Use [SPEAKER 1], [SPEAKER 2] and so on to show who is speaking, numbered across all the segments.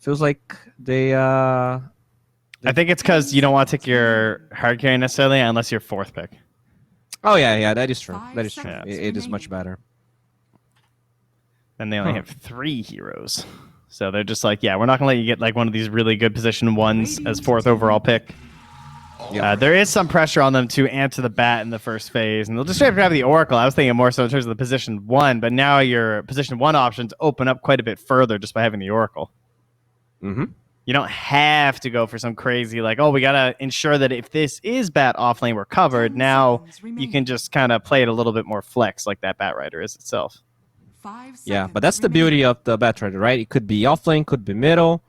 [SPEAKER 1] Feels like they.
[SPEAKER 2] I think it's because you don't want to take your hard carry necessarily unless you're fourth pick.
[SPEAKER 1] Oh yeah, that is true.
[SPEAKER 3] 5
[SPEAKER 1] That is true.
[SPEAKER 3] seconds
[SPEAKER 1] It is much
[SPEAKER 3] remaining.
[SPEAKER 1] better.
[SPEAKER 2] And they only have 3 heroes. So they're just like, yeah, we're not going to let you get like one of these really good position ones as fourth overall pick. There is some pressure on them to answer the bat in the first phase. And they'll just straight up grab the Oracle. I was thinking more so in terms of the position 1, but now your position 1 options open up quite a bit further just by having the Oracle.
[SPEAKER 1] Mm-hmm.
[SPEAKER 2] You don't have to go for some crazy, like, oh, we got to ensure that if this is bat off lane, we're covered.
[SPEAKER 3] 10
[SPEAKER 2] Now
[SPEAKER 3] seconds
[SPEAKER 2] you
[SPEAKER 3] remaining.
[SPEAKER 2] can just kind of play it a little bit more flex like that Bat Rider is itself.
[SPEAKER 3] 5
[SPEAKER 1] Yeah,
[SPEAKER 3] seconds
[SPEAKER 1] but that's the
[SPEAKER 3] remaining.
[SPEAKER 1] beauty of the Batrider, right? It could be offlane, could be middle.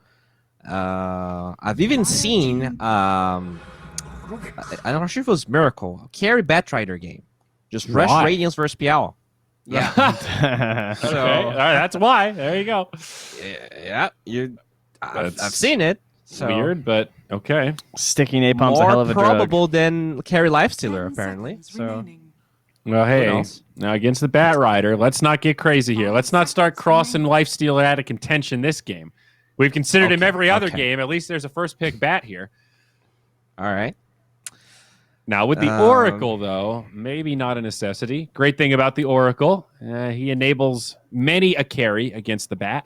[SPEAKER 1] I've even seen I'm not sure if it was Miracle, a carry Batrider game. Just rush
[SPEAKER 4] Why?
[SPEAKER 1] Radiance versus PL. Yeah.
[SPEAKER 4] Okay. All right, that's why. There you go.
[SPEAKER 1] Yeah, I've
[SPEAKER 4] That's
[SPEAKER 1] seen it. So
[SPEAKER 4] Weird, but okay.
[SPEAKER 2] Sticky Napalm's
[SPEAKER 1] more
[SPEAKER 2] a hell of a
[SPEAKER 1] probable
[SPEAKER 2] drug.
[SPEAKER 1] than carry Lifestealer,
[SPEAKER 3] 10
[SPEAKER 1] apparently.
[SPEAKER 3] seconds
[SPEAKER 1] So
[SPEAKER 3] remaining.
[SPEAKER 4] Well, hey,
[SPEAKER 1] knows?
[SPEAKER 4] now against the Bat Rider, let's not get crazy here. Let's not start crossing Lifestealer out of contention this game. We've considered him
[SPEAKER 1] Okay,
[SPEAKER 4] every other
[SPEAKER 1] okay.
[SPEAKER 4] game. At least there's a first pick bat here.
[SPEAKER 1] all right.
[SPEAKER 4] Now, with the Oracle, though, maybe not a necessity. Great thing about the Oracle, he enables many a carry against the Bat.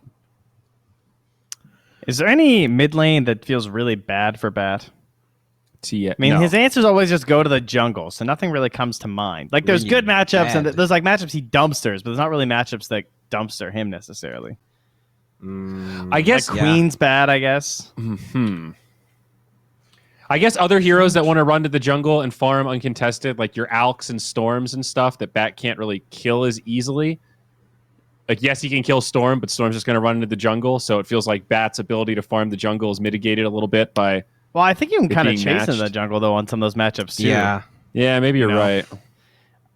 [SPEAKER 2] Is there any mid lane that feels really bad for Bat?
[SPEAKER 4] I
[SPEAKER 2] I mean, his answers always just go to the jungle, so nothing really comes to mind. Like, there's
[SPEAKER 1] Really
[SPEAKER 2] good matchups, and
[SPEAKER 1] bad.
[SPEAKER 2] there's like matchups he dumpsters, but there's not really matchups that dumpster him necessarily.
[SPEAKER 4] I guess
[SPEAKER 2] Like Queen's bad, I guess.
[SPEAKER 4] I guess other heroes that want to run to the jungle and farm uncontested, like your Alks and Storms and stuff, that Bat can't really kill as easily. Like, yes, he can kill Storm, but Storm's just going to run into the jungle, so it feels like Bat's ability to farm the jungle is mitigated a little bit by...
[SPEAKER 2] Well, I think you can kind of
[SPEAKER 4] being
[SPEAKER 2] chase into
[SPEAKER 4] matched.
[SPEAKER 2] the jungle, though, on some of those matchups, too.
[SPEAKER 1] Yeah.
[SPEAKER 4] Yeah, maybe you're
[SPEAKER 2] know.
[SPEAKER 4] right.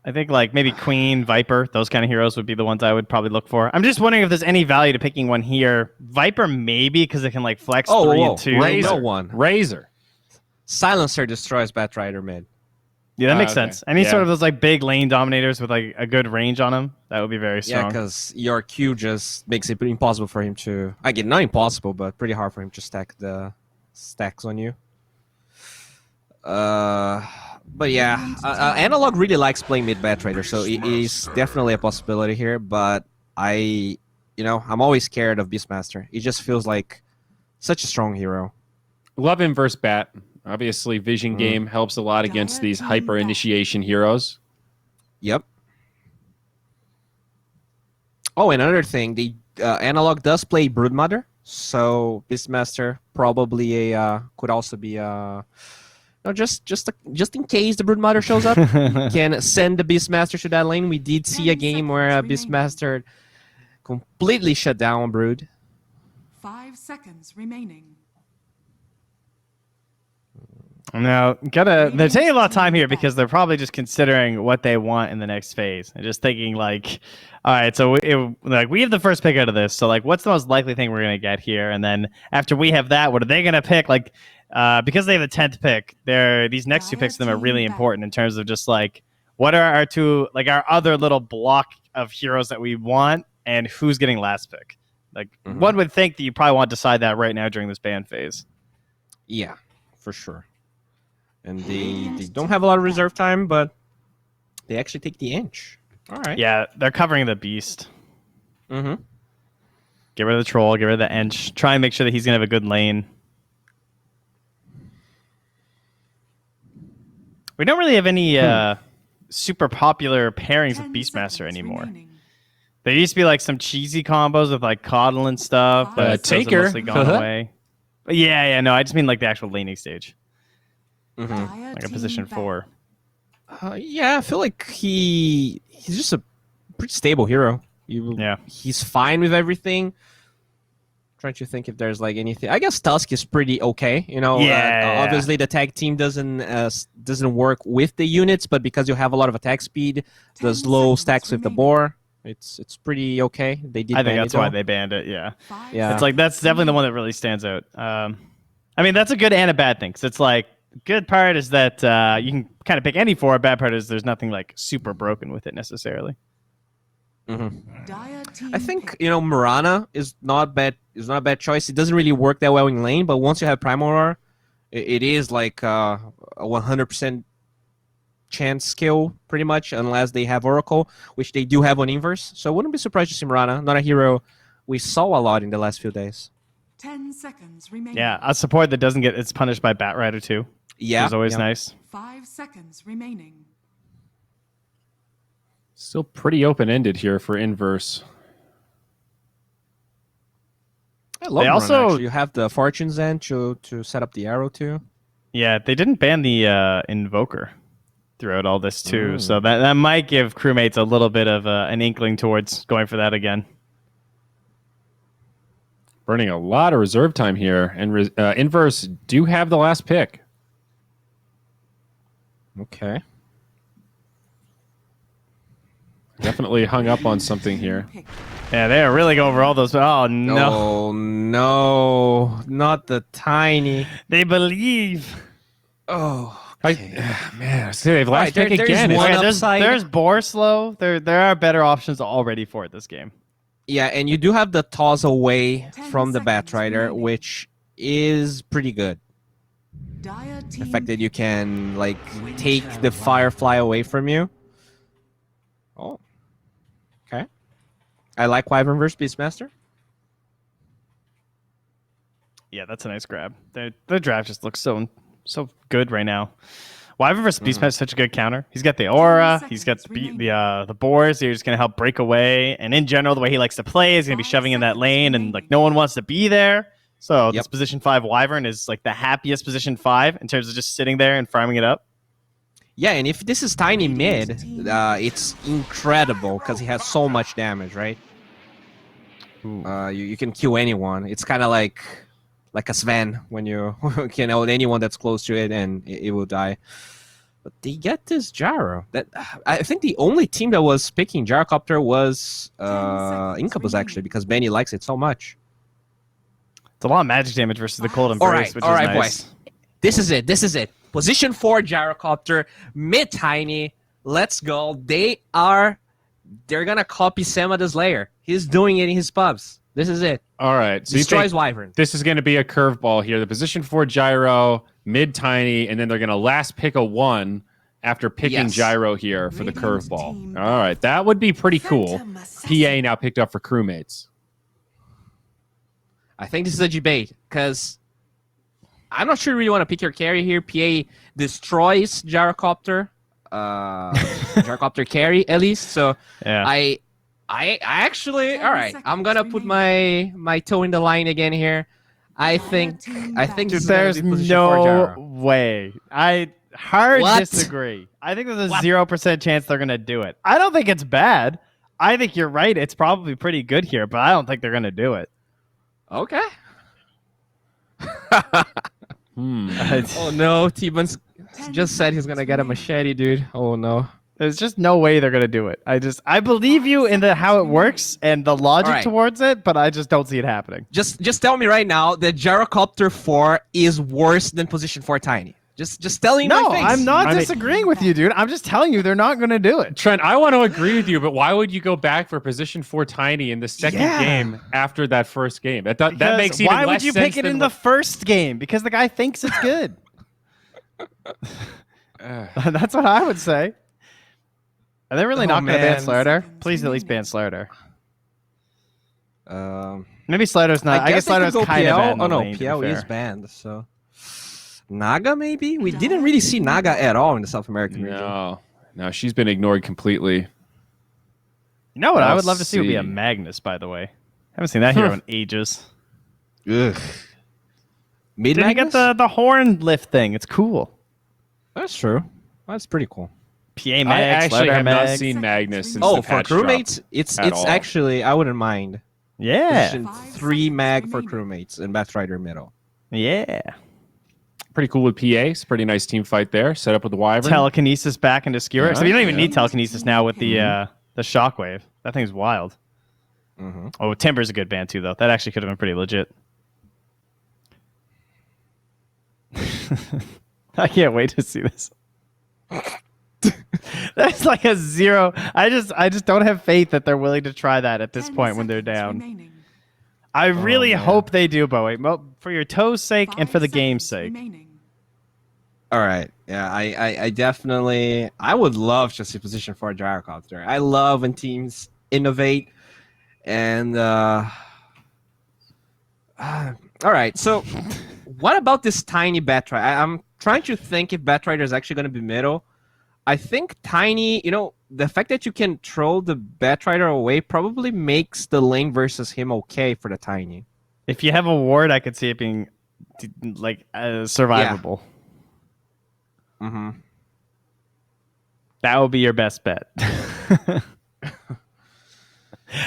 [SPEAKER 2] I think, like, maybe Queen, Viper, those kind of heroes would be the ones I would probably look for. I'm just wondering if there's any value to picking one here. Viper, maybe, because it can, like, flex 3 and 2.
[SPEAKER 4] Razor.
[SPEAKER 1] No one.
[SPEAKER 4] Razor.
[SPEAKER 1] Silencer destroys Batrider mid.
[SPEAKER 2] Yeah, that makes
[SPEAKER 4] okay.
[SPEAKER 2] sense. Any
[SPEAKER 4] Yeah.
[SPEAKER 2] sort of those, like, big lane dominators with, like, a good range on them, that would be very
[SPEAKER 1] Yeah,
[SPEAKER 2] strong.
[SPEAKER 1] because your Q just makes it pretty impossible for him to... Again, not impossible, but pretty hard for him to stack the stacks on you. But yeah, Analog really likes playing mid Batrider, so it is definitely a possibility here. But I'm always scared of Beastmaster. It just feels like such a strong hero.
[SPEAKER 4] Love him versus Bat. Obviously, Vision Game helps a lot against these hyper initiation heroes.
[SPEAKER 1] Yep. Oh, and another thing, the Analog does play Broodmother, so Beastmaster probably could also be just in case the Broodmother shows up, you can send the Beastmaster to that lane. We did see a
[SPEAKER 3] 10
[SPEAKER 1] game where
[SPEAKER 3] seconds
[SPEAKER 1] Beastmaster completely shut down Brood.
[SPEAKER 3] 5 seconds remaining.
[SPEAKER 2] No, they're taking a lot of time here because they're probably just considering what they want in the next phase and just thinking like, all right, so we have the first pick out of this, so like, what's the most likely thing we're gonna get here? And then after we have that, what are they gonna pick? Like, because they have the 10th pick, these next 2 picks of them are really important in terms of just like, what are our other little block of heroes that we want, and who's getting last pick? Like, one would think that you probably want to decide that right now during this ban phase.
[SPEAKER 1] Yeah, for sure. And they don't have a lot of reserve time, but they actually take the inch. All right.
[SPEAKER 2] Yeah, they're covering the beast.
[SPEAKER 1] Mm-hmm.
[SPEAKER 2] Get rid of the troll, get rid of the inch. Try and make sure that he's gonna have a good lane. We don't really have any super popular pairings with
[SPEAKER 3] 10
[SPEAKER 2] Beastmaster
[SPEAKER 3] seconds
[SPEAKER 2] anymore.
[SPEAKER 3] remaining.
[SPEAKER 2] There used to be like some cheesy combos with like Coddle and stuff, but those have
[SPEAKER 4] Taker.
[SPEAKER 2] mostly gone away. But yeah, no, I just mean like the actual laning stage,
[SPEAKER 3] Dire
[SPEAKER 2] like a
[SPEAKER 3] team
[SPEAKER 2] position
[SPEAKER 3] back.
[SPEAKER 2] 4.
[SPEAKER 1] Yeah, I feel like he's just a pretty stable hero. He's fine with everything. Trying to think if there's like anything. I guess Tusk is pretty okay. Obviously the tag team doesn't work with the units, but because you have a lot of attack speed, the
[SPEAKER 3] 10
[SPEAKER 1] slow
[SPEAKER 3] seconds
[SPEAKER 1] stacks with the
[SPEAKER 3] remaining.
[SPEAKER 1] boar. It's pretty okay. They did.
[SPEAKER 2] I think
[SPEAKER 1] ban
[SPEAKER 2] that's
[SPEAKER 1] it,
[SPEAKER 2] why
[SPEAKER 1] though.
[SPEAKER 2] they banned it. Yeah,
[SPEAKER 3] 5
[SPEAKER 1] Yeah.
[SPEAKER 2] it's like that's definitely the one that really stands out. I mean, that's a good and a bad thing. 'Cause it's like, good part is that you can kind of pick any 4. Bad part is there's nothing like super broken with it necessarily.
[SPEAKER 3] Dire team
[SPEAKER 1] I think
[SPEAKER 3] pick.
[SPEAKER 1] Mirana is not bad. Is not a bad choice. It doesn't really work that well in lane, but once you have Primal Roar, it is like a 100% chance skill pretty much, unless they have Oracle, which they do have on Inverse. So I wouldn't be surprised to see Mirana. Not a hero we saw a lot in the last few days.
[SPEAKER 3] 10 seconds remaining.
[SPEAKER 2] Yeah, a support that doesn't get it's punished by Bat Rider too.
[SPEAKER 1] Yeah,
[SPEAKER 2] Which is always
[SPEAKER 1] yeah.
[SPEAKER 2] nice.
[SPEAKER 3] 5 seconds remaining.
[SPEAKER 4] Still pretty open-ended here for Inverse.
[SPEAKER 1] I love
[SPEAKER 2] They
[SPEAKER 1] Mirana,
[SPEAKER 2] also-
[SPEAKER 1] actually. You have the Fortune's End to set up the arrow too.
[SPEAKER 2] Yeah, they didn't ban the Invoker throughout all this too, so that might give Crewmates a little bit of an inkling towards going for that again.
[SPEAKER 4] Burning a lot of reserve time here, and Inverse do have the last pick.
[SPEAKER 1] Okay.
[SPEAKER 4] Definitely hung up on something here.
[SPEAKER 3] Pick.
[SPEAKER 2] Yeah, they are really going for all those. Oh no,
[SPEAKER 1] Oh no, not the tiny.
[SPEAKER 2] they believe.
[SPEAKER 1] Oh,
[SPEAKER 4] Man, see, they've last
[SPEAKER 1] Right,
[SPEAKER 4] pick
[SPEAKER 1] there's
[SPEAKER 4] again.
[SPEAKER 1] one
[SPEAKER 2] Okay,
[SPEAKER 1] upside.
[SPEAKER 2] there's Boar Slow. There are better options already for it this game.
[SPEAKER 1] yeah, and you do have the toss away
[SPEAKER 3] 10
[SPEAKER 1] from the Bat
[SPEAKER 3] seconds
[SPEAKER 1] Rider,
[SPEAKER 3] remaining.
[SPEAKER 1] which is pretty good.
[SPEAKER 3] Dire
[SPEAKER 1] The
[SPEAKER 3] team
[SPEAKER 1] fact that you
[SPEAKER 3] pick.
[SPEAKER 1] can like take the Firefly away from you. Oh, okay. I like Wyvern versus Beastmaster.
[SPEAKER 2] Yeah, that's a nice grab. The draft just looks so good right now. Wyvern versus Beastmaster is such a good counter. He's got the aura. He's got the boars. You're just gonna help break away. And in general, the way he likes to play is gonna be shoving in that lane, and like no one wants to be there. So this position 5 Wyvern is like the happiest position 5 in terms of just sitting there and farming it up.
[SPEAKER 1] Yeah, and if this is tiny mid, it's incredible because he has so much damage, right? You can kill anyone. It's kind of like a Sven when you can hold anyone that's close to it and it will die. But they get this Gyro. That I think the only team that was picking Gyrocopter was
[SPEAKER 3] 10 seconds
[SPEAKER 1] Incubus actually,
[SPEAKER 3] remaining.
[SPEAKER 1] because Benny likes it so much.
[SPEAKER 2] It's a lot of magic damage versus the Cold
[SPEAKER 1] All
[SPEAKER 2] Embrace,
[SPEAKER 1] right,
[SPEAKER 2] which
[SPEAKER 1] all
[SPEAKER 2] is
[SPEAKER 1] right,
[SPEAKER 2] nice.
[SPEAKER 1] boys. This is it. Position 4 Gyrocopter, mid tiny. Let's go. They're gonna copy Samada's layer. He's doing it in his pubs. This is it.
[SPEAKER 4] All right. So you
[SPEAKER 1] Destroys
[SPEAKER 4] think
[SPEAKER 1] Wyvern.
[SPEAKER 4] this is going to be a curveball here. The position 4 Gyro, mid tiny, and then they're going to last pick a 1 after picking
[SPEAKER 1] Yes.
[SPEAKER 4] Gyro here for the
[SPEAKER 3] Radiant
[SPEAKER 4] curveball.
[SPEAKER 3] team.
[SPEAKER 4] All right. That would be pretty cool.
[SPEAKER 3] Phantom Assassin.
[SPEAKER 4] PA now picked up for Crewmates.
[SPEAKER 1] I think this is a debate because I'm not sure you really want to pick your carry here. PA destroys Gyrocopter, Gyrocopter carry at least. So
[SPEAKER 2] Yeah.
[SPEAKER 1] I actually,
[SPEAKER 3] 10
[SPEAKER 1] all right. I'm gonna put my toe in the line again here. I think this
[SPEAKER 2] Dude,
[SPEAKER 1] is gonna
[SPEAKER 2] there's
[SPEAKER 1] be position 4
[SPEAKER 2] no
[SPEAKER 1] Gyro.
[SPEAKER 2] way. I hard
[SPEAKER 1] What?
[SPEAKER 2] disagree. I think there's a
[SPEAKER 1] What?
[SPEAKER 2] 0% chance they're gonna do it. I don't think it's bad. I think you're right. It's probably pretty good here, but I don't think they're gonna do it.
[SPEAKER 1] Okay.
[SPEAKER 4] Hmm.
[SPEAKER 1] Oh no, T-Bun's just said he's gonna get a machete, dude. Oh no.
[SPEAKER 2] There's just no way they're gonna do it. I believe you in the how it works and the logic
[SPEAKER 1] Alright.
[SPEAKER 2] towards it, but I just don't see it happening.
[SPEAKER 1] Just tell me right now that Gyrocopter 4 is worse than position 4 tiny. Just telling you
[SPEAKER 2] No,
[SPEAKER 1] my face.
[SPEAKER 2] I'm not
[SPEAKER 4] I mean-
[SPEAKER 2] disagreeing with you, dude. I'm just telling you they're not gonna do it.
[SPEAKER 4] Trent, I want to agree with you, but why would you go back for position 4 tiny in the second
[SPEAKER 2] Yeah.
[SPEAKER 4] game after that first game? That
[SPEAKER 2] Because
[SPEAKER 4] makes even
[SPEAKER 2] why
[SPEAKER 4] less
[SPEAKER 2] would you
[SPEAKER 4] sense
[SPEAKER 2] pick it
[SPEAKER 4] than
[SPEAKER 2] in the
[SPEAKER 4] what-
[SPEAKER 2] first game? Because the guy thinks it's good.
[SPEAKER 4] Ugh.
[SPEAKER 2] That's what I would say. Are they really
[SPEAKER 1] Oh,
[SPEAKER 2] not going to ban
[SPEAKER 1] man.
[SPEAKER 2] Slider? Please at least ban Slider.
[SPEAKER 1] Um,
[SPEAKER 2] Maybe Slider's not. I guess
[SPEAKER 1] they could
[SPEAKER 2] Slider's
[SPEAKER 1] go
[SPEAKER 2] kind of
[SPEAKER 1] PL.
[SPEAKER 2] banned. in
[SPEAKER 1] Oh
[SPEAKER 2] the
[SPEAKER 1] no,
[SPEAKER 2] lane, to be
[SPEAKER 1] PL is
[SPEAKER 2] fair.
[SPEAKER 1] banned. So Naga maybe we didn't really see Naga at all in the South American region.
[SPEAKER 4] No, she's been ignored completely.
[SPEAKER 2] You know what I would
[SPEAKER 4] Let's
[SPEAKER 2] love to see would be a
[SPEAKER 4] see.
[SPEAKER 2] Magnus, by the way. Haven't seen that hero in ages.
[SPEAKER 1] Ugh. Mid
[SPEAKER 2] Didn't he get the horn lift thing? It's cool.
[SPEAKER 1] That's true. That's pretty cool.
[SPEAKER 2] PA Mag,
[SPEAKER 4] I actually
[SPEAKER 2] Slider
[SPEAKER 4] have not
[SPEAKER 2] Mag.
[SPEAKER 4] seen Magnus since
[SPEAKER 1] Oh,
[SPEAKER 4] the
[SPEAKER 1] for
[SPEAKER 4] patch drop.
[SPEAKER 1] crewmates, it's
[SPEAKER 4] at all.
[SPEAKER 1] actually I wouldn't mind.
[SPEAKER 2] Yeah.
[SPEAKER 1] Position
[SPEAKER 3] 5
[SPEAKER 1] 3 mag
[SPEAKER 3] seconds
[SPEAKER 1] for
[SPEAKER 3] remaining.
[SPEAKER 1] crewmates and Bath Rider middle.
[SPEAKER 2] Yeah.
[SPEAKER 4] Pretty cool with PA. It's a pretty nice team fight there. Set up with the Wyvern.
[SPEAKER 2] Telekinesis back into Skewer.
[SPEAKER 4] Yeah,
[SPEAKER 2] So you don't even
[SPEAKER 4] yeah.
[SPEAKER 2] need telekinesis now with the shockwave. That thing's wild.
[SPEAKER 1] Mm-hmm.
[SPEAKER 2] Oh, Timber's a good band too, though. That actually could have been pretty legit. I can't wait to see this. That's like a 0. I just don't have faith that they're willing to try that at this
[SPEAKER 3] 10
[SPEAKER 2] point when they're
[SPEAKER 3] seconds
[SPEAKER 2] down.
[SPEAKER 3] remaining.
[SPEAKER 2] I really
[SPEAKER 1] man.
[SPEAKER 2] hope they do, Bowie. Well, for your toe's sake and
[SPEAKER 3] 5
[SPEAKER 2] for the game's
[SPEAKER 3] seconds
[SPEAKER 2] sake.
[SPEAKER 3] remaining.
[SPEAKER 1] All right. Yeah, I definitely I would love to see position for a gyrocopter. I love when teams innovate and all right. So what about this tiny Batrider? I'm trying to think if Batrider is actually going to be middle. I think tiny, the fact that you can throw the Batrider away probably makes the lane versus him okay for the tiny.
[SPEAKER 2] If you have a ward, I could see it being like survivable.
[SPEAKER 1] Mm-hmm.
[SPEAKER 2] That would be your best bet.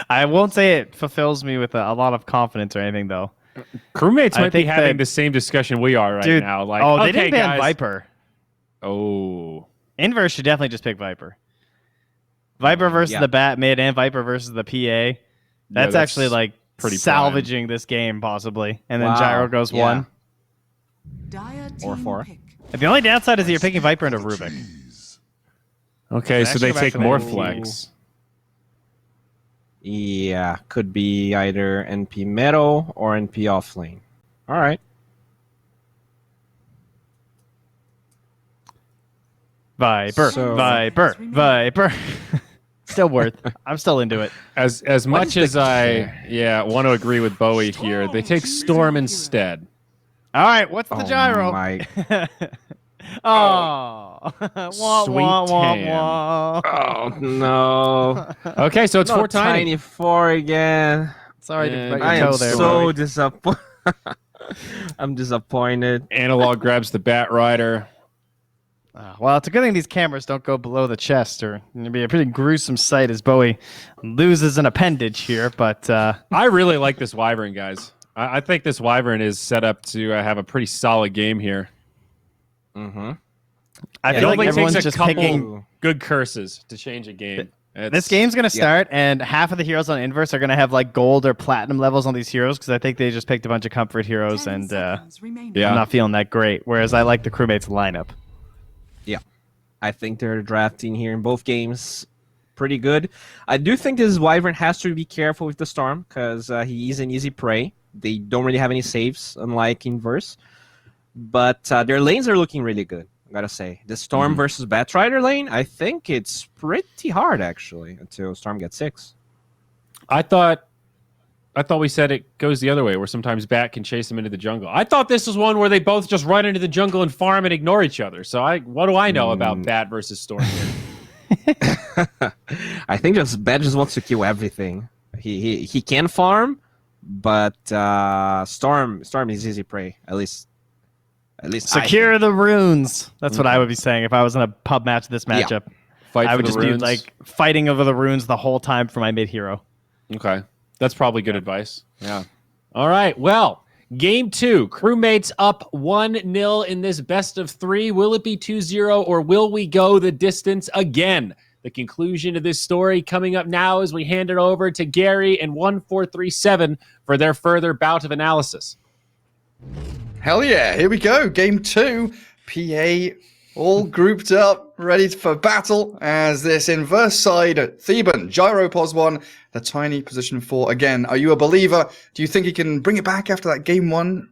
[SPEAKER 2] I won't say it fulfills me with a lot of confidence or anything, though.
[SPEAKER 4] Crewmates
[SPEAKER 2] I
[SPEAKER 4] might be
[SPEAKER 2] think
[SPEAKER 4] having
[SPEAKER 2] that-
[SPEAKER 4] the same discussion we are right
[SPEAKER 2] Dude,
[SPEAKER 4] now. Like,
[SPEAKER 2] oh, they
[SPEAKER 4] okay,
[SPEAKER 2] didn't ban
[SPEAKER 4] guys.
[SPEAKER 2] Viper.
[SPEAKER 4] Oh,
[SPEAKER 2] Inverse should definitely just pick Viper. Viper versus
[SPEAKER 1] Yeah.
[SPEAKER 2] the Bat mid and Viper versus the PA. That's actually like
[SPEAKER 4] pretty
[SPEAKER 2] salvaging this game possibly. And then
[SPEAKER 1] Wow.
[SPEAKER 2] Gyro goes
[SPEAKER 1] Yeah.
[SPEAKER 2] 1.
[SPEAKER 3] Dire
[SPEAKER 1] Or
[SPEAKER 3] team
[SPEAKER 1] 4.
[SPEAKER 3] pick.
[SPEAKER 2] The only downside is that you're picking Viper into Rubik.
[SPEAKER 4] Okay, so they
[SPEAKER 2] Actually,
[SPEAKER 4] take
[SPEAKER 2] back to
[SPEAKER 4] more
[SPEAKER 2] that.
[SPEAKER 4] flex.
[SPEAKER 1] Yeah, could be either NP middle or NP offlane. All right.
[SPEAKER 2] Viper,
[SPEAKER 1] So-
[SPEAKER 2] Viper, Viper. Still worth. I'm still into it.
[SPEAKER 4] As
[SPEAKER 1] What
[SPEAKER 4] much
[SPEAKER 1] is the
[SPEAKER 4] as I want to agree with Bowie here, they take Storm instead.
[SPEAKER 2] All right, what's the
[SPEAKER 1] Oh
[SPEAKER 2] gyro?
[SPEAKER 1] my-
[SPEAKER 2] Oh, wah,
[SPEAKER 4] Sweet
[SPEAKER 2] wah, wah,
[SPEAKER 4] tan.
[SPEAKER 2] wah.
[SPEAKER 1] Oh no!
[SPEAKER 4] Okay, so it's
[SPEAKER 1] Not
[SPEAKER 4] 4 tiny.
[SPEAKER 1] tiny 4 again.
[SPEAKER 2] Sorry
[SPEAKER 4] Yeah,
[SPEAKER 2] to put
[SPEAKER 1] I
[SPEAKER 2] your
[SPEAKER 1] am
[SPEAKER 2] toe there.
[SPEAKER 1] so
[SPEAKER 2] Bowie.
[SPEAKER 1] disappointed. I'm disappointed.
[SPEAKER 4] Analog grabs the Bat Rider.
[SPEAKER 2] Well, it's a good thing these cameras don't go below the chest, or it'd be a pretty gruesome sight as Bowie loses an appendage here. But
[SPEAKER 4] I really like this Wyvern, guys. I think this Wyvern is set up to have a pretty solid game here.
[SPEAKER 1] Mm-hmm.
[SPEAKER 2] I
[SPEAKER 4] It
[SPEAKER 2] feel like
[SPEAKER 4] only
[SPEAKER 2] everyone's
[SPEAKER 4] takes a
[SPEAKER 2] just
[SPEAKER 4] couple
[SPEAKER 2] picking.
[SPEAKER 4] good curses to change a game.
[SPEAKER 2] This game's gonna start, and half of the heroes on Inverse are gonna have like gold or platinum levels on these heroes because I think they just picked a bunch of comfort heroes,
[SPEAKER 3] 10
[SPEAKER 2] and
[SPEAKER 3] seconds remaining.
[SPEAKER 4] Yeah.
[SPEAKER 2] I'm not feeling that great. Whereas I like the Crewmates lineup.
[SPEAKER 1] I think they're drafting here in both games pretty good. I do think this Wyvern has to be careful with the Storm because he is an easy prey. They don't really have any saves, unlike Inverse. But their lanes are looking really good, I gotta say. The Storm versus Batrider lane, I think it's pretty hard, actually, until Storm gets 6.
[SPEAKER 4] I thought we said it goes the other way, where sometimes Bat can chase them into the jungle. I thought this was one where they both just run into the jungle and farm and ignore each other. So what do I know about Bat versus Storm?
[SPEAKER 1] I think Bat just wants to kill everything. He can farm, but Storm is easy prey. At least
[SPEAKER 2] Secure the runes. That's what I would be saying if I was in a pub match this matchup.
[SPEAKER 4] Fight
[SPEAKER 2] I
[SPEAKER 4] for
[SPEAKER 2] would
[SPEAKER 4] the
[SPEAKER 2] just
[SPEAKER 4] runes.
[SPEAKER 2] be like fighting over the runes the whole time for my mid hero.
[SPEAKER 4] Okay. That's probably good advice. Yeah. All right. Well, game 2. Crewmates up 1-0 in this best of 3. Will it be 2-0 or will we go the distance again? The conclusion of this story coming up now as we hand it over to Gary and 1437 for their further bout of analysis.
[SPEAKER 5] Hell yeah, here we go. Game 2. PA all grouped up, ready for battle as this inverse side, Theban, Gyro pos 1, the tiny position 4 again. Are you a believer? Do you think he can bring it back after that game 1?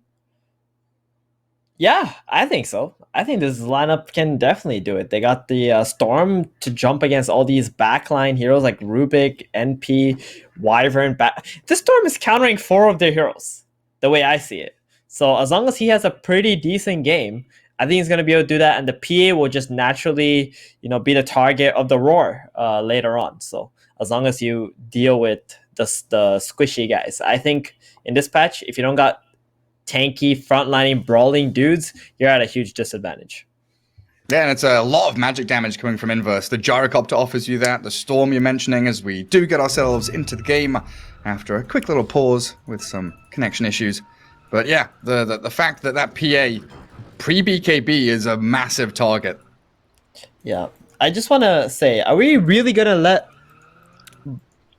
[SPEAKER 6] Yeah, I think so. I think this lineup can definitely do it. They got the Storm to jump against all these backline heroes like Rubik, NP, Wyvern. This Storm is countering 4 of their heroes, the way I see it. So as long as he has a pretty decent game, I think he's going to be able to do that. And the PA will just naturally, be the target of the Roar later on. So as long as you deal with the squishy guys, I think in this patch, if you don't got tanky, frontlining, brawling dudes, you're at a huge disadvantage.
[SPEAKER 5] Yeah, and it's a lot of magic damage coming from Inverse. The Gyrocopter offers you that, the Storm you're mentioning as we do get ourselves into the game after a quick little pause with some connection issues. But yeah, the fact that PA pre-BKB is a massive target.
[SPEAKER 6] Yeah. I just want to say, are we really going to let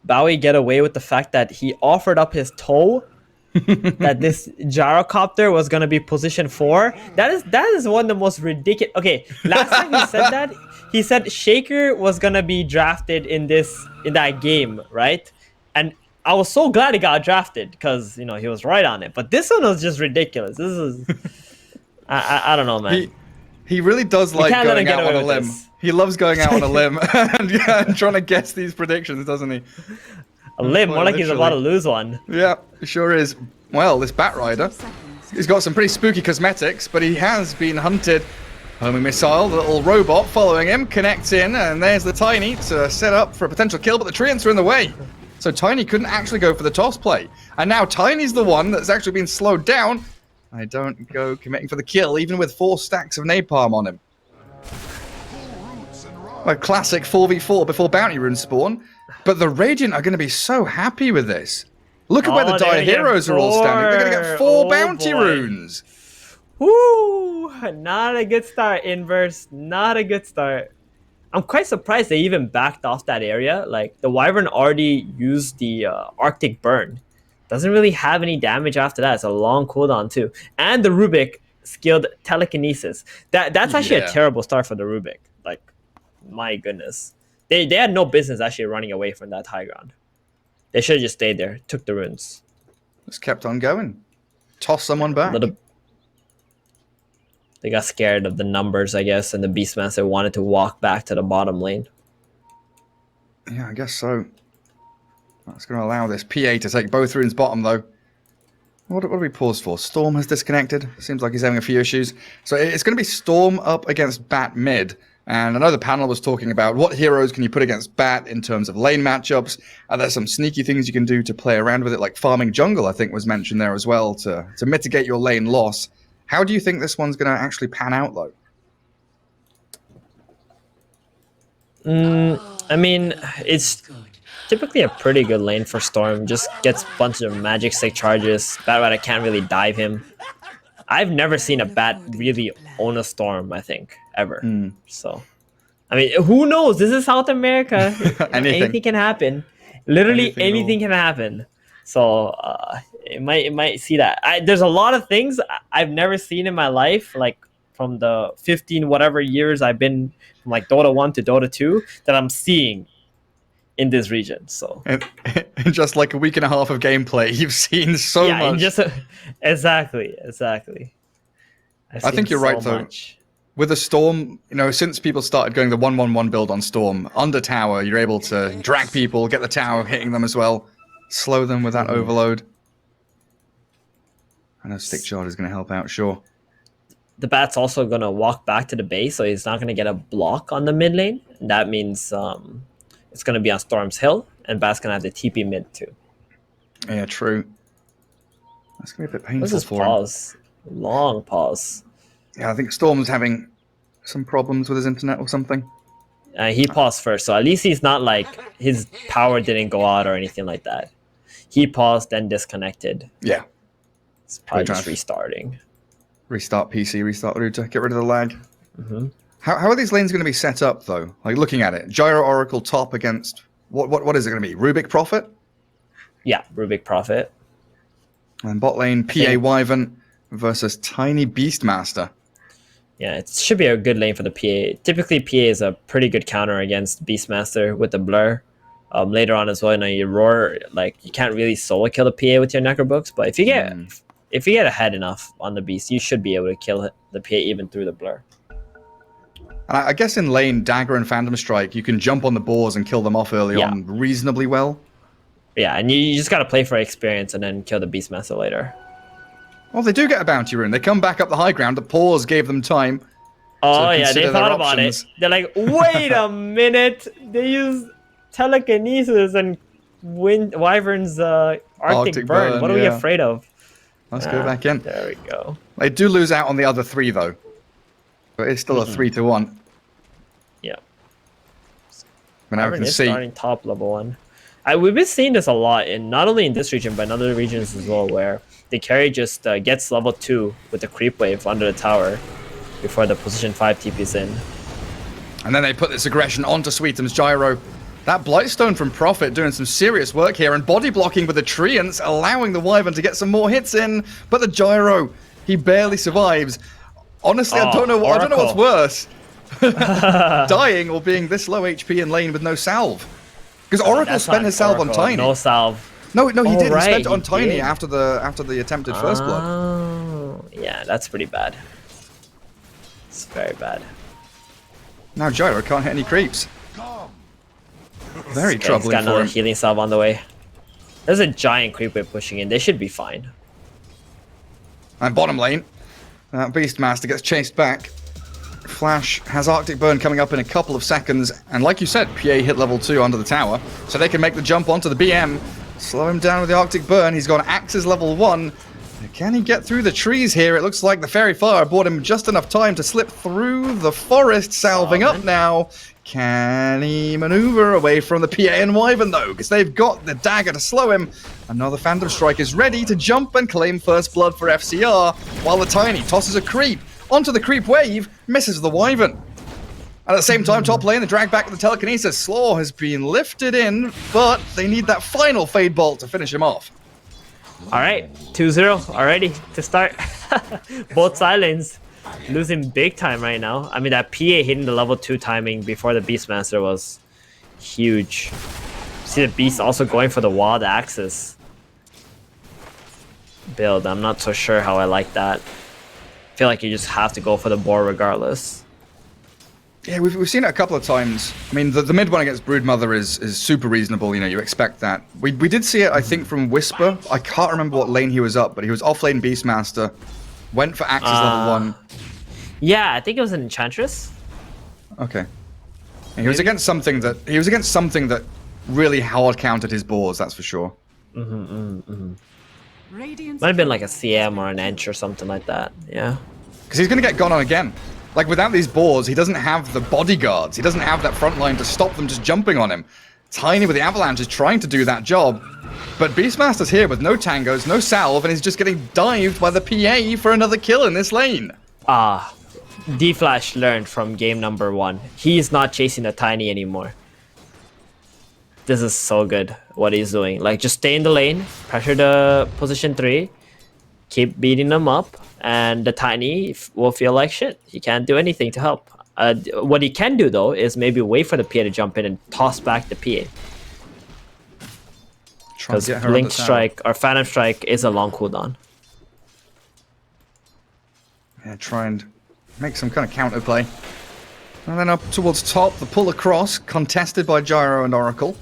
[SPEAKER 6] Bowie get away with the fact that he offered up his toe that this gyrocopter was going to be position 4? That is one of the most ridiculous. Okay, last time he said that, he said Shaker was gonna be drafted in that game, right? And I was so glad he got drafted because he was right on it. But this one was just ridiculous. This is I don't know, man.
[SPEAKER 5] He really does like going out on a limb. He loves going out on a limb and trying to guess these predictions, doesn't he?
[SPEAKER 6] A limb, more like he's about to lose one.
[SPEAKER 5] Yeah, it sure is. Well, this Bat Rider, he's got some pretty spooky cosmetics, but he has been hunted. Homing missile, the little robot following him, connects in, and there's the Tiny to set up for a potential kill, but the Treants are in the way. So Tiny couldn't actually go for the toss play. And now Tiny's the one that's actually been slowed down. I don't go committing for the kill, even with 4 stacks of napalm on him. A classic 4v4 before bounty runes spawn. But the Radiant are going to be so happy with this. Look at where the Dire Heroes are all standing. They're going to get 4 bounty runes.
[SPEAKER 6] Woo! Not a good start, Inverse. Not a good start. I'm quite surprised they even backed off that area. Like, the Wyvern already used the Arctic Burn. Doesn't really have any damage after that. It's a long cooldown, too. And the Rubik skilled Telekinesis. That's actually a terrible start for the Rubik. Like, my goodness. They had no business actually running away from that high ground. They should have just stayed there, took the runes.
[SPEAKER 5] Just kept on going. Toss someone back.
[SPEAKER 6] They got scared of the numbers, I guess, and the Beastmaster wanted to walk back to the bottom lane.
[SPEAKER 5] Yeah, I guess so. That's going to allow this PA to take both runes bottom, though. What do we pause for? Storm has disconnected. Seems like he's having a few issues. So it's going to be Storm up against Bat mid. And I know the panel was talking about what heroes can you put against Bat in terms of lane matchups. Are there some sneaky things you can do to play around with it, like farming jungle, I think was mentioned there as well, to mitigate your lane loss. How do you think this one's going to actually pan out, though?
[SPEAKER 6] I mean, it's typically a pretty good lane for Storm. Just gets a bunch of magic stick charges. Bat Rider can't really dive him. I've never seen a Bat really own a Storm, I think, ever. So, I mean, who knows? This is South America. Anything can happen. Literally anything can happen. So, it might see that. There's a lot of things I've never seen in my life, like from the 15 whatever years I've been from like Dota 1 to Dota 2 that I'm seeing in this region. So
[SPEAKER 5] in just like a week and a half of gameplay, you've seen so much.
[SPEAKER 6] Exactly.
[SPEAKER 5] I think you're right though. With a Storm, since people started going the 1-1-1 build on Storm, under tower, you're able to drag people, get the tower hitting them as well, slow them with that overload. I know Stick Charge is going to help out, sure.
[SPEAKER 6] The Bat's also going to walk back to the base, so he's not going to get a block on the mid lane. That means it's going to be on Storm's Hill, and Bat's going to have the TP mid too.
[SPEAKER 5] Yeah, true. That's going to be a bit painful
[SPEAKER 6] What's his
[SPEAKER 5] for
[SPEAKER 6] pause? Him. Long pause.
[SPEAKER 5] Yeah, I think Storm's having some problems with his internet or something.
[SPEAKER 6] He paused first, so at least he's not like his power didn't go out or anything like that. He paused, then disconnected.
[SPEAKER 5] Yeah.
[SPEAKER 6] It's probably just restarting.
[SPEAKER 5] Restart PC, restart router, get rid of the lag. How are these lanes going to be set up, though? Like, looking at it, Gyro Oracle top against... What is it going to be? Rubik Prophet?
[SPEAKER 6] Yeah, Rubik Prophet.
[SPEAKER 5] And bot lane, PA Wyvern versus Tiny Beastmaster.
[SPEAKER 6] Yeah, it should be a good lane for the PA. Typically, PA is a pretty good counter against Beastmaster with the blur. Later on as well, you roar, like, you can't really solo kill the PA with your Necrobooks, but if you get ahead enough on the Beast, you should be able to kill the PA even through the blur.
[SPEAKER 5] And I guess in lane, Dagger and Phantom Strike, you can jump on the boars and kill them off early on reasonably well.
[SPEAKER 6] Yeah, and you just got to play for experience and then kill the Beastmaster later.
[SPEAKER 5] Well, they do get a bounty rune. They come back up the high ground. The pause gave them time.
[SPEAKER 6] Oh, yeah, they thought about it. They're like, wait a minute. They use Telekinesis and Wyvern's Arctic Burn. What are we afraid of?
[SPEAKER 5] Let's go back in.
[SPEAKER 6] There we go.
[SPEAKER 5] They do lose out on the other 3, though. But it's still a 3-1.
[SPEAKER 6] Yeah.
[SPEAKER 5] But now we can see.
[SPEAKER 6] Starting top level 1. We've been seeing this a lot, not only in this region, but in other regions as well, where the carry just gets level 2 with the creep wave under the tower before the position 5 TP's in.
[SPEAKER 5] And then they put this aggression onto Sweetum's Gyro. That Blightstone from Prophet doing some serious work here, and body blocking with the Treants, allowing the Wyvern to get some more hits in. But the Gyro, he barely survives. Honestly, I don't know what's worse. dying or being this low HP in lane with no salve. Because Oracle
[SPEAKER 6] That's
[SPEAKER 5] spent
[SPEAKER 6] not
[SPEAKER 5] his salve on
[SPEAKER 6] Oracle.
[SPEAKER 5] Tiny.
[SPEAKER 6] No salve.
[SPEAKER 5] No, he did. He
[SPEAKER 6] right,
[SPEAKER 5] spent it on
[SPEAKER 6] he
[SPEAKER 5] Tiny
[SPEAKER 6] did.
[SPEAKER 5] after the attempted first blood.
[SPEAKER 6] Oh, yeah, that's pretty bad. It's very bad.
[SPEAKER 5] Now Gyro can't hit any creeps. Very
[SPEAKER 6] He's
[SPEAKER 5] troubling
[SPEAKER 6] got
[SPEAKER 5] for
[SPEAKER 6] another
[SPEAKER 5] him.
[SPEAKER 6] healing salve on the way. There's a giant creep wave pushing in. They should be fine.
[SPEAKER 5] And bottom lane, Beastmaster gets chased back. Flash has Arctic Burn coming up in a couple of seconds, and like you said, PA hit level 2 under the tower, so they can make the jump onto the BM, slow him down with the Arctic Burn. He's got Axe's level 1. Can he get through the trees here? It looks like the Fairy Fire bought him just enough time to slip through the forest, salving up now. Can he maneuver away from the PA and Wyvern though? Because they've got the dagger to slow him. Another Phantom Strike is ready to jump and claim first blood for FCR, while the Tiny tosses a creep onto the creep wave, misses the Wyvern. At the same time, top lane, the drag back of the telekinesis. Slaw has been lifted in, but they need that final Fade Bolt to finish him off.
[SPEAKER 6] All right, 2-0 already to start. Both side lanes losing big time right now. I mean, that PA hitting the level 2 timing before the Beastmaster was huge. See the Beast also going for the Wild Axis build. I'm not so sure how I like that. I feel like you just have to go for the boar regardless.
[SPEAKER 5] Yeah, we've seen it a couple of times. I mean, the mid one against Broodmother is super reasonable. You know, you expect that. We did see it, I think, from Whisper. I can't remember what lane he was up, but he was off lane Beastmaster. Went for Axe's level 1.
[SPEAKER 6] Yeah, I think it was an Enchantress.
[SPEAKER 5] Okay. And he was against something that really hard countered his boars. That's for sure.
[SPEAKER 3] Radiant's
[SPEAKER 6] Might have been like a CM or an Ench or something like that. Yeah.
[SPEAKER 5] Because he's going to get gone on again. Like, without these boars, he doesn't have the bodyguards. He doesn't have that front line to stop them just jumping on him. Tiny with the Avalanche is trying to do that job. But Beastmaster's here with no tangos, no salve, and he's just getting dived by the PA for another kill in this lane.
[SPEAKER 6] D-Flash learned from game number 1. He is not chasing a Tiny anymore. This is so good, what he's doing. Like, just stay in the lane, pressure the position 3, keep beating them up, and the Tiny will feel like shit. He can't do anything to help. What he can do, though, is maybe wait for the PA to jump in and toss back the PA. Because Blink Strike or Phantom Strike is a long cooldown.
[SPEAKER 5] Yeah, try and make some kind of counterplay. And then up towards top, the pull across, contested by Gyro and Oracle.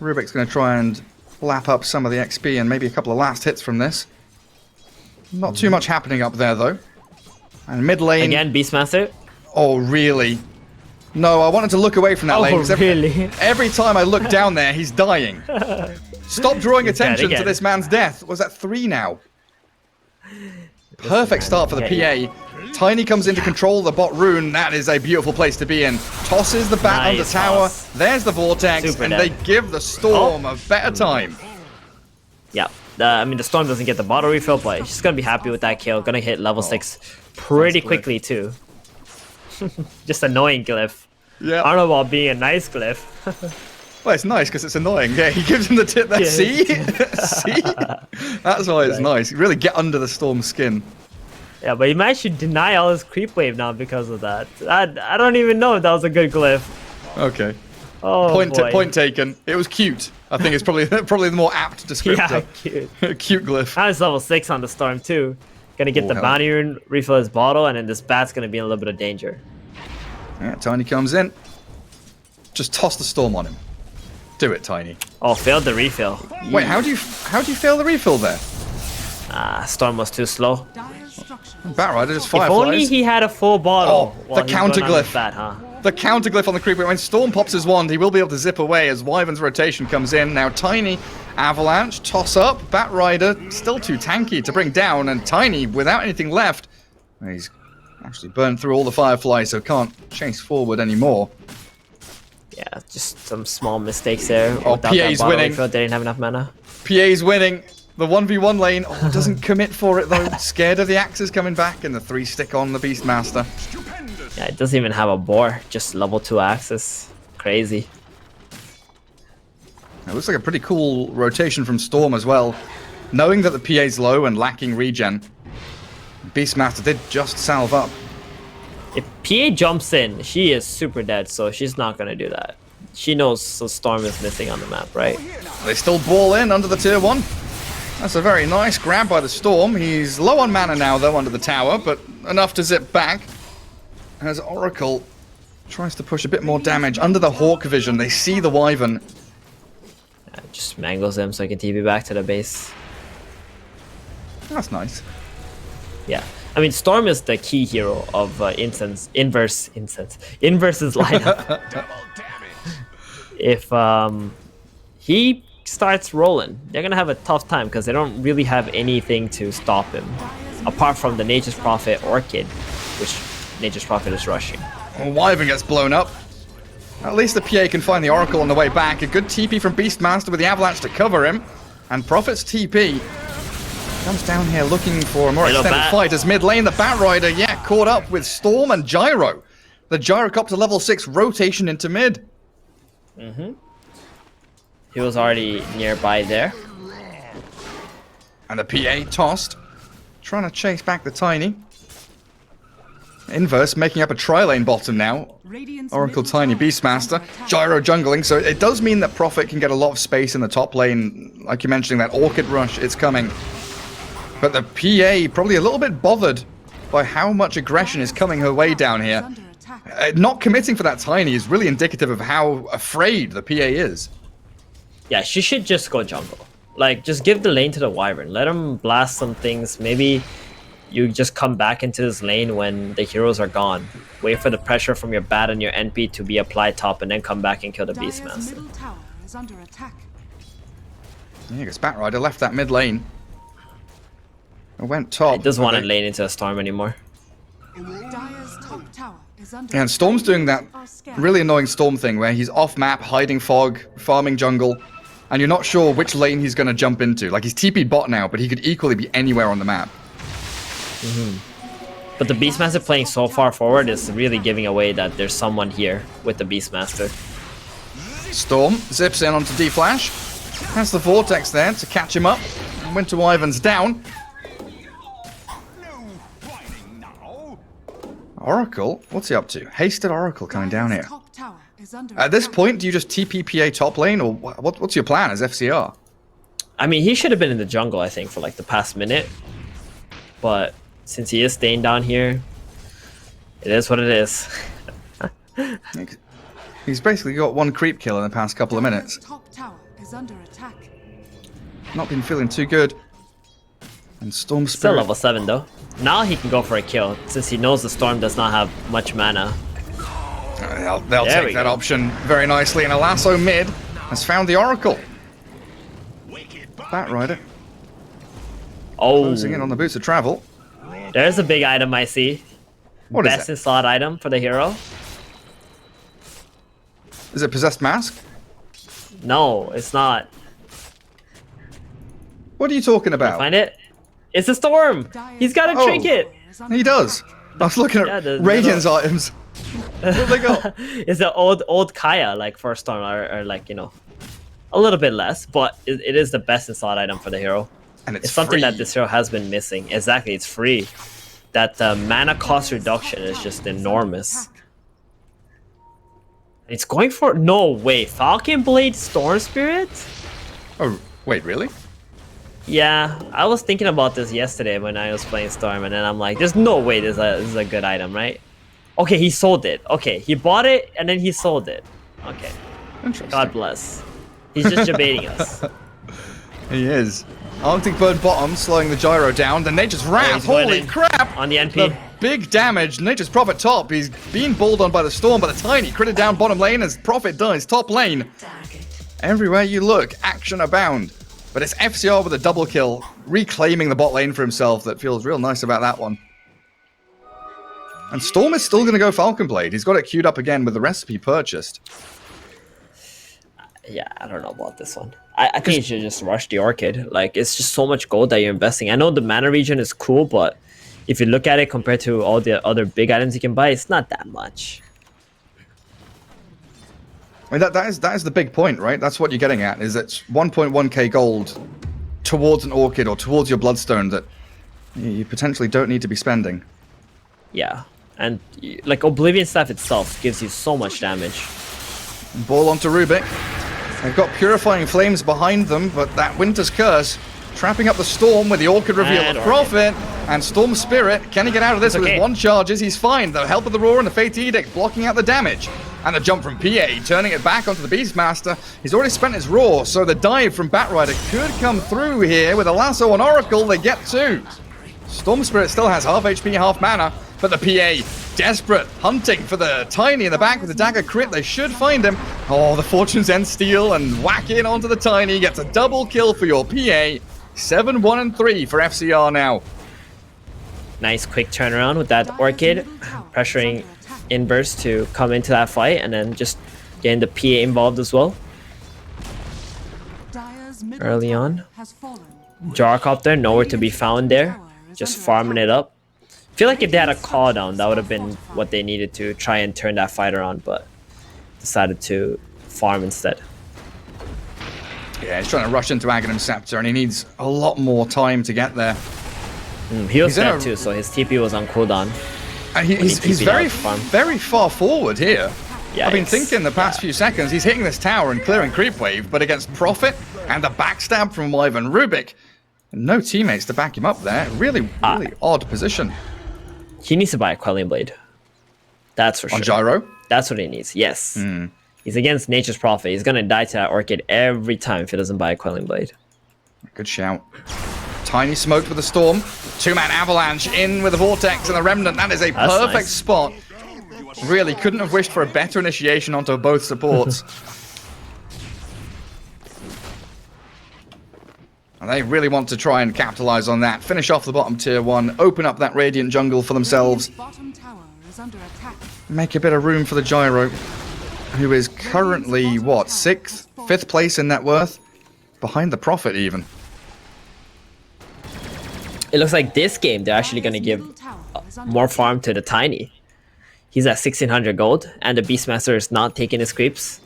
[SPEAKER 5] Rubik's going to try and lap up some of the XP and maybe a couple of last hits from this. Not too much happening up there, though. And mid lane...
[SPEAKER 6] Again, Beastmaster.
[SPEAKER 5] Oh, really? No, I wanted to look away from that lane. 'Cause
[SPEAKER 6] really?
[SPEAKER 5] Every time I look down there, he's dying. Stop drawing
[SPEAKER 6] He's dead
[SPEAKER 5] attention to
[SPEAKER 6] again.
[SPEAKER 5] this man's death. Was that 3 now? Perfect start for the PA. Tiny comes in to control the bot rune. That is a beautiful place to be in. Tosses the bat on the
[SPEAKER 6] Nice
[SPEAKER 5] tower.
[SPEAKER 6] toss.
[SPEAKER 5] There's the vortex.
[SPEAKER 6] Super
[SPEAKER 5] and
[SPEAKER 6] dead.
[SPEAKER 5] they give the Storm a better time.
[SPEAKER 6] Yeah. I mean, the Storm doesn't get the bottle refill, but she's going to be happy with that kill. Going to hit level 6 pretty quickly, too. Just annoying glyph.
[SPEAKER 5] Yeah.
[SPEAKER 6] I don't know about being a nice glyph.
[SPEAKER 5] Well, it's nice because it's annoying. Yeah, he gives him the tip there.
[SPEAKER 6] Yeah.
[SPEAKER 5] See? See? That's why it's nice. You really get under the Storm's skin.
[SPEAKER 6] Yeah, but he managed to deny all his creep wave now because of that. I don't even know if that was a good glyph.
[SPEAKER 5] Okay.
[SPEAKER 6] Oh, boy.
[SPEAKER 5] Point taken. It was cute. I think it's probably the more apt
[SPEAKER 6] Yeah,
[SPEAKER 5] descriptor.
[SPEAKER 6] cute.
[SPEAKER 5] Cute glyph.
[SPEAKER 6] Now it's level 6 on the Storm, too. Gonna get
[SPEAKER 5] Oh,
[SPEAKER 6] the
[SPEAKER 5] hell.
[SPEAKER 6] bounty rune, refill his bottle, and then this bat's gonna be in a little bit of danger.
[SPEAKER 5] Yeah, Tiny comes in. Just toss the Storm on him. Do it, Tiny.
[SPEAKER 6] Oh, failed the refill.
[SPEAKER 5] Wait, how do you fail the refill there?
[SPEAKER 6] Storm was too slow.
[SPEAKER 3] dire structures.
[SPEAKER 5] Batrider just
[SPEAKER 6] If
[SPEAKER 5] fireflies.
[SPEAKER 6] only he had a full bottle.
[SPEAKER 5] Oh,
[SPEAKER 6] while
[SPEAKER 5] the
[SPEAKER 6] he's going on
[SPEAKER 5] counterglyph.
[SPEAKER 6] with that, huh?
[SPEAKER 5] The counterglyph on the creeper. When Storm pops his wand, he will be able to zip away as Wyvern's rotation comes in. Now Tiny, Avalanche, toss up. Batrider still too tanky to bring down, and Tiny without anything left. He's actually burned through all the fireflies, so can't chase forward anymore.
[SPEAKER 6] Yeah, just some small mistakes there.
[SPEAKER 5] Oh,
[SPEAKER 6] Without that
[SPEAKER 5] PA's
[SPEAKER 6] bottle
[SPEAKER 5] winning.
[SPEAKER 6] refill, they didn't have enough mana.
[SPEAKER 5] PA's winning. The 1v1 lane doesn't commit for it though. Scared of the axes coming back, and the 3-stick on the Beastmaster.
[SPEAKER 6] Yeah, it doesn't even have a boar, just level 2 axis. Crazy.
[SPEAKER 5] It looks like a pretty cool rotation from Storm as well. Knowing that the PA's low and lacking regen, Beastmaster did just salve up.
[SPEAKER 6] If PA jumps in, she is super dead, so she's not gonna do that. She knows the storm is missing on the map, right?
[SPEAKER 5] They still ball in under the tier 1. That's a very nice grab by the Storm. He's low on mana now, though, under the tower, but enough to zip back. As Oracle tries to push a bit more damage under the Hawk vision. They see the Wyvern.
[SPEAKER 6] Just mangles him so I can TP back to the base.
[SPEAKER 5] That's nice.
[SPEAKER 6] Yeah. I mean, Storm is the key hero of Inverse's lineup. If he starts rolling, they're gonna have a tough time because they don't really have anything to stop him apart from the Nature's Prophet Orchid, which Nature's Prophet is rushing.
[SPEAKER 5] Well, Wyvern gets blown up. At least the PA can find the Oracle on the way back. A good TP from Beastmaster with the Avalanche to cover him. And Prophet's TP comes down here looking for a more extended fight as mid lane the Batrider, caught up with Storm and Gyro. The Gyrocopter level 6 rotation into mid.
[SPEAKER 6] He was already nearby there.
[SPEAKER 5] And the PA tossed, trying to chase back the Tiny. Inverse making up a tri-lane bottom now. Oracle, Tiny, Beastmaster, Gyro jungling, so it does mean that Prophet can get a lot of space in the top lane. Like you're mentioning, that Orchid rush, it's coming. But the PA probably a little bit bothered by how much aggression is coming her way down here. Not committing for that Tiny is really indicative of how afraid the PA is.
[SPEAKER 6] Yeah, she should just go jungle. Like, just give the lane to the Wyvern. Let him blast some things. Maybe you just come back into this lane when the heroes are gone. Wait for the pressure from your bat and your NP to be applied top, and then come back and kill the Beastmaster.
[SPEAKER 3] Middle tower is under attack.
[SPEAKER 5] Yeah, because Batrider left that mid lane. It went top.
[SPEAKER 6] It doesn't want to lane into a storm anymore.
[SPEAKER 3] Dire's top tower is under
[SPEAKER 5] And Storm's doing that really annoying Storm thing where he's off map, hiding fog, farming jungle, and you're not sure which lane he's going to jump into. Like, he's TP'd bot now, but he could equally be anywhere on the map.
[SPEAKER 6] But the Beastmaster playing so far forward is really giving away that there's someone here with the Beastmaster.
[SPEAKER 5] Storm zips in onto D-Flash. Has the Vortex there to catch him up. Winter Wyvern's down. Oracle? What's he up to? Hasted Oracle coming down here.
[SPEAKER 3] top tower is under
[SPEAKER 5] At this
[SPEAKER 3] attack.
[SPEAKER 5] point, do you just TPPA top lane, or what's your plan as FCR?
[SPEAKER 6] I mean, he should have been in the jungle, I think, for like the past minute. But since he is staying down here, it is what it is.
[SPEAKER 5] He's basically got one creep kill in the past couple of minutes.
[SPEAKER 3] Top tower is under attack.
[SPEAKER 5] Not been feeling too good. And Storm
[SPEAKER 6] Still
[SPEAKER 5] Spirit.
[SPEAKER 6] level 7 though. Now he can go for a kill, since he knows the Storm does not have much mana.
[SPEAKER 5] They'll
[SPEAKER 6] There
[SPEAKER 5] take
[SPEAKER 6] we
[SPEAKER 5] that
[SPEAKER 6] go.
[SPEAKER 5] option very nicely. And Alasso mid has found the Oracle. Batrider
[SPEAKER 6] Oh,
[SPEAKER 5] closing in on the boots of travel.
[SPEAKER 6] there's a big item I see.
[SPEAKER 5] What is
[SPEAKER 6] Best
[SPEAKER 5] it?
[SPEAKER 6] in slot item for the hero.
[SPEAKER 5] Is it Possessed Mask?
[SPEAKER 6] No, it's not.
[SPEAKER 5] What are you talking about?
[SPEAKER 6] Find it? It's a Storm! He's got a
[SPEAKER 5] Oh.
[SPEAKER 6] trinket!
[SPEAKER 5] He does. I was looking at
[SPEAKER 6] Yeah, the
[SPEAKER 5] Radiance items. What have they got?
[SPEAKER 6] It's the old Kaya, like, for a Storm, or like, you know, a little bit less, but it is the best in slot item for the hero.
[SPEAKER 5] And
[SPEAKER 6] It's something
[SPEAKER 5] free.
[SPEAKER 6] that this hero has been missing. Exactly, it's free. That mana cost reduction is just enormous. It's going for... No way, Falcon Blade Storm Spirit?
[SPEAKER 5] Oh, wait, really?
[SPEAKER 6] Yeah, I was thinking about this yesterday when I was playing Storm, and then I'm like, there's no way this is a good item, right? Okay, he sold it. Okay, he bought it, and then he sold it. Okay,
[SPEAKER 5] Interesting.
[SPEAKER 6] God bless. He's just debating us.
[SPEAKER 5] He is. Arctic Bird bottom, slowing the Gyro down. The Nature's Wrath,
[SPEAKER 6] he's going
[SPEAKER 5] holy
[SPEAKER 6] in
[SPEAKER 5] crap!
[SPEAKER 6] on the NP.
[SPEAKER 5] The big damage. Nature's Prophet top. He's being balled on by the Storm, but the Tiny critted down bottom lane as Prophet dies top lane. Everywhere you look, action abound. But it's FCR with a double kill, reclaiming the bot lane for himself. That feels real nice about that one. And Storm is still going to go Falcon Blade. He's got it queued up again with the recipe purchased.
[SPEAKER 6] Yeah, I don't know about this one. I think you should just rush the Orchid. Like, it's just so much gold that you're investing. I know the mana region is cool, but if you look at it compared to all the other big items you can buy, it's not that much.
[SPEAKER 5] I mean, that is the big point, right? That's what you're getting at, is it's 1.1k gold towards an Orchid or towards your Bloodstone that you potentially don't need to be spending.
[SPEAKER 6] Yeah. And like Oblivion Staff itself gives you so much damage.
[SPEAKER 5] Ball onto Rubik. They've got Purifying Flames behind them, but that Winter's Curse trapping up the Storm with the Orchid reveal.
[SPEAKER 6] And
[SPEAKER 5] The Prophet and Storm Spirit. Can he get out of this with his 1 charges? He's fine. The help of the Roar and the Fate Edict blocking out the damage. And the jump from PA, turning it back onto the Beastmaster. He's already spent his Roar, so the dive from Batrider could come through here. With a lasso on Oracle, they get 2. Storm Spirit still has half HP, half mana, but the PA desperate, hunting for the Tiny in the back with the dagger crit. They should find him. Oh, the Fortune's End steal and whack in onto the Tiny. Gets a double kill for your PA. 7-1-3 for FCR now.
[SPEAKER 6] Nice quick turnaround with that Orchid, pressuring Inverse to come into that fight, and then just getting the PA involved as well. Early on. Gyrocopter, nowhere to be found there. Just farming it up. Feel like if they had a call down, that would have been what they needed to try and turn that fight around, but decided to farm instead.
[SPEAKER 5] Yeah, he's trying to rush into Aghanim Scepter, and he needs a lot more time to get there.
[SPEAKER 6] He was dead too, so his TP was on cooldown.
[SPEAKER 5] And he's very far forward here.
[SPEAKER 6] Yeah,
[SPEAKER 5] I've been thinking the past few seconds, he's hitting this tower and clearing creep wave, but against Prophet and the backstab from Wyvern Rubik, no teammates to back him up there. Really odd position.
[SPEAKER 6] He needs to buy a Quelling Blade. That's for sure.
[SPEAKER 5] On Gyro?
[SPEAKER 6] That's what he needs, yes. He's against Nature's Prophet. He's going to die to that Orchid every time if he doesn't buy a Quelling Blade.
[SPEAKER 5] Good shout. Tiny smoked with the Storm. 2-man Avalanche in with the Vortex and the Remnant. That is a perfect spot. Really couldn't have wished for a better initiation onto both supports. And they really want to try and capitalize on that. Finish off the bottom tier 1. Open up that Radiant jungle for themselves. Make a bit of room for the Gyro, who is currently, what, 6th? 5th place in net worth? Behind the Prophet, even.
[SPEAKER 6] It looks like this game, they're actually going to give more farm to the Tiny. He's at 1600 gold, and the Beastmaster is not taking his creeps.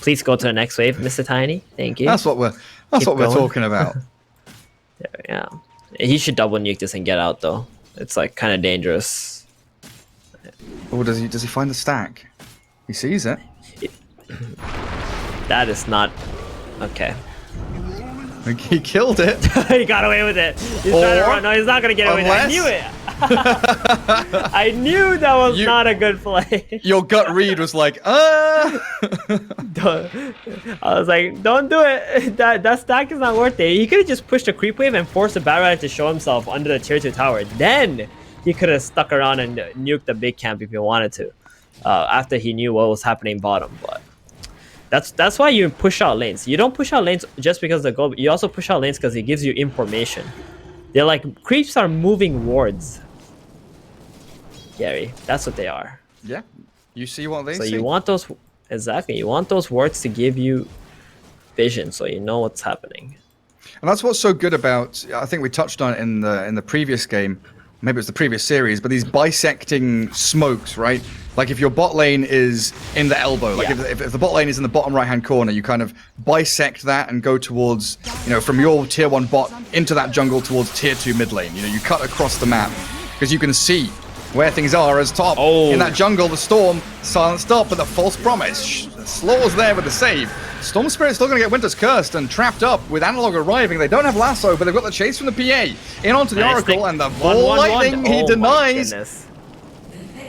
[SPEAKER 6] Please go to the next wave, Mr. Tiny. Thank you.
[SPEAKER 5] That's what we're talking about.
[SPEAKER 6] Yeah. He should double nuke this and get out, though. It's like kind of dangerous.
[SPEAKER 5] Oh, does he find the stack? He sees it.
[SPEAKER 6] That is not okay.
[SPEAKER 5] He killed it.
[SPEAKER 6] He got away with it. He's trying to run. No, he's not gonna get away with it. I knew it. I knew that was not a good play.
[SPEAKER 5] Your gut read was like,
[SPEAKER 6] I was like, don't do it. That stack is not worth it. He could have just pushed a creep wave and forced the Batrider to show himself under the tier 2 tower. Then he could have stuck around and nuked the big camp if he wanted to. After he knew what was happening bottom, but that's why you push out lanes. You don't push out lanes just because of the goal. You also push out lanes because it gives you information. They're like, creeps are moving wards. Gary, that's what they are.
[SPEAKER 5] Yeah, you see what they see.
[SPEAKER 6] So you want those, exactly. You want those wards to give you vision, so you know what's happening.
[SPEAKER 5] And that's what's so good about. I think we touched on it in the previous game. Maybe it was the previous series, but these bisecting smokes, right? Like if your bot lane is in the elbow, like if the bot lane is in the bottom right-hand corner, you kind of bisect that and go towards, from your tier 1 bot into that jungle towards tier 2 mid lane. You cut across the map because you can see where things are as top. In that jungle, the Storm silenced up, but the false promise. Slaw's there with the save. Storm Spirit's still going to get Winter's Cursed and trapped up with Analog arriving. They don't have Lasso, but they've got the chase from the PA. In onto the Oracle, and the ball lightning he denies.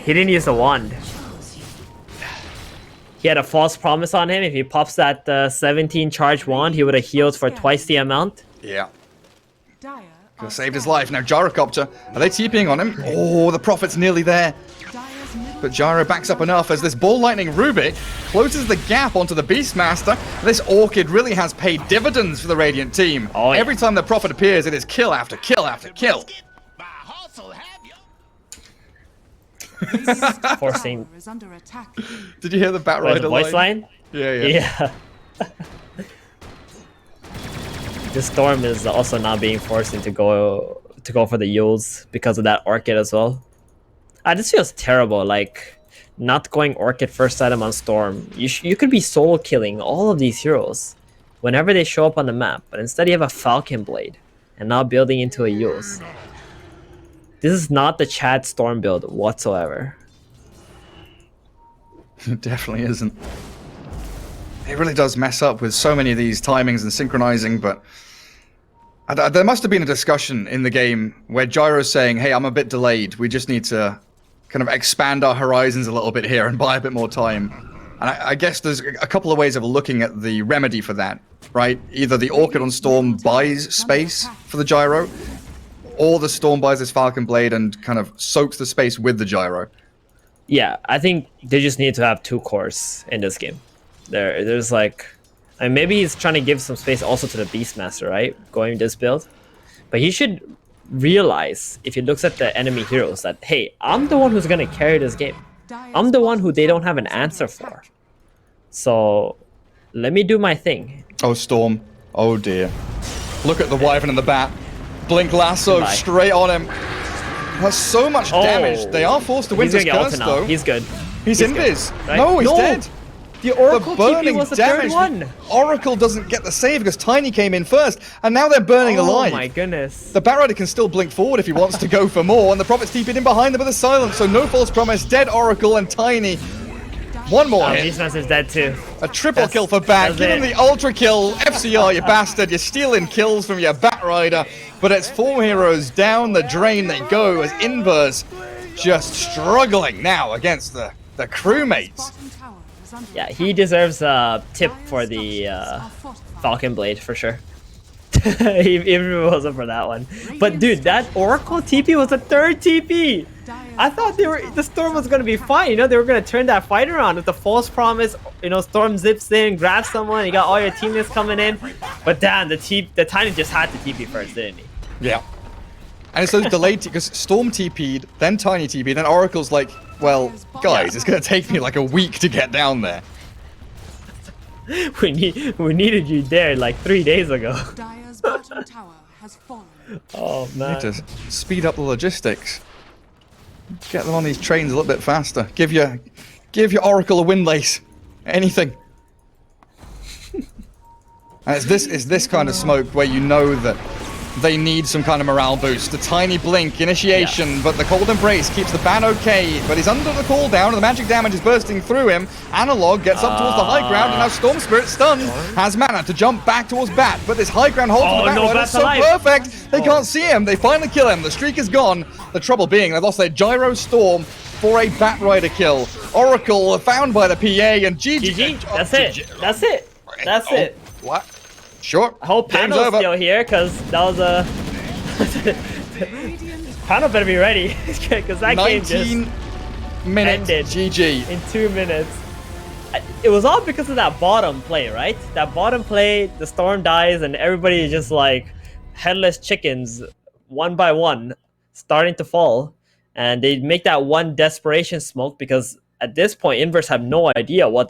[SPEAKER 6] He didn't use the wand. He had a false promise on him. If he pops that 17 charge wand, he would have healed for twice the amount.
[SPEAKER 5] Yeah. Could have saved his life. Now Gyrocopter, are they TPing on him? Oh, the Prophet's nearly there. But Gyro backs up enough as this ball lightning Rubik closes the gap onto the Beastmaster. This Orchid really has paid dividends for the Radiant team. Every time the Prophet appears, it is kill after kill after kill.
[SPEAKER 6] Forcing.
[SPEAKER 5] Did you hear the Batrider
[SPEAKER 6] voice line?
[SPEAKER 5] Yeah.
[SPEAKER 6] This Storm is also not being forced to go for the Yules because of that Orchid as well. This feels terrible, like not going Orchid first item on Storm. You could be soul killing all of these heroes whenever they show up on the map, but instead you have a Falcon Blade and now building into a Yules. This is not the Chad Storm build whatsoever.
[SPEAKER 5] It definitely isn't. It really does mess up with so many of these timings and synchronizing, but there must have been a discussion in the game where Gyro's saying, hey, I'm a bit delayed. We just need to kind of expand our horizons a little bit here and buy a bit more time. And I guess there's a couple of ways of looking at the remedy for that, right? Either the Orchid on Storm buys space for the Gyro, or the Storm buys this Falcon Blade and kind of soaks the space with the Gyro.
[SPEAKER 6] Yeah, I think they just need to have 2 cores in this game. There's like, I mean, maybe he's trying to give some space also to the Beastmaster, right? Going this build, but he should realize if he looks at the enemy heroes that, hey, I'm the one who's gonna carry this game. I'm the one who they don't have an answer for. So let me do my thing.
[SPEAKER 5] Oh, Storm. Oh dear. Look at the Wyvern and the Bat. Blink Lasso straight on him. Has so much damage. They are forced to win this curse, though.
[SPEAKER 6] He's good.
[SPEAKER 5] He's invis.
[SPEAKER 6] Right?
[SPEAKER 5] No, he's dead.
[SPEAKER 6] The Oracle
[SPEAKER 5] The
[SPEAKER 6] TP
[SPEAKER 5] burning
[SPEAKER 6] was the
[SPEAKER 5] damage.
[SPEAKER 6] third one.
[SPEAKER 5] Oracle doesn't get the save because Tiny came in first, and now they're burning alive.
[SPEAKER 6] Oh my goodness.
[SPEAKER 5] The Batrider can still blink forward if he wants to go for more, and the Prophet's TP'd in behind them with a silence, so no false promise. Dead Oracle and Tiny. One more hit.
[SPEAKER 6] Beastmaster's dead too.
[SPEAKER 5] A triple kill for Bat. Give him the ultra kill. FCR, you bastard. You're stealing kills from your Batrider. But it's 4 heroes down the drain they go as Inverse just struggling now against the crewmates.
[SPEAKER 6] Yeah, he deserves a tip for the Falcon Blade for sure. Even if it wasn't for that one. But dude, that Oracle TP was the 3rd TP. I thought the Storm was gonna be fine. You know, they were gonna turn that fight around with the false promise. You know, Storm zips in, grabs someone. You got all your teammates coming in. But damn, the Tiny just had to TP first, didn't he?
[SPEAKER 5] Yeah. And it's those delayed because Storm TP'd, then Tiny TP'd, then Oracle's like, well, guys, it's gonna take me like a week to get down there.
[SPEAKER 6] We needed you there like 3 days ago.
[SPEAKER 3] Dire's bottom tower has fallen.
[SPEAKER 6] Oh
[SPEAKER 5] You
[SPEAKER 6] man.
[SPEAKER 5] need to speed up the logistics. Get them on these trains a little bit faster. Give your Oracle a windlace. Anything. And it's this kind of smoke where you know that they need some kind of morale boost. The Tiny blink, initiation, but the cold embrace keeps the Ban okay, but he's under the cooldown and the magic damage is bursting through him. Analog gets up towards the high ground and now Storm Spirit stunned, has mana to jump back towards Bat, but this high ground hold for the Batrider is so perfect, they can't see him, they finally kill him, the streak is gone. The trouble being, they've lost their Gyro Storm for a Batrider kill. Oracle found by the PA and GG.
[SPEAKER 6] That's it. That's it. That's it.
[SPEAKER 5] What? Sure.
[SPEAKER 6] I hope
[SPEAKER 5] Game's
[SPEAKER 6] Pano's
[SPEAKER 5] over.
[SPEAKER 6] still here, because that was a... Pano better be ready, because that game
[SPEAKER 5] 19
[SPEAKER 6] just
[SPEAKER 5] minutes.
[SPEAKER 6] ended
[SPEAKER 5] GG.
[SPEAKER 6] in 2 minutes. It was all because of that bottom play, right? That bottom play, the Storm dies, and everybody is just like headless chickens, one by one, starting to fall. And they make that one desperation smoke, because at this point, Inverse have no idea what they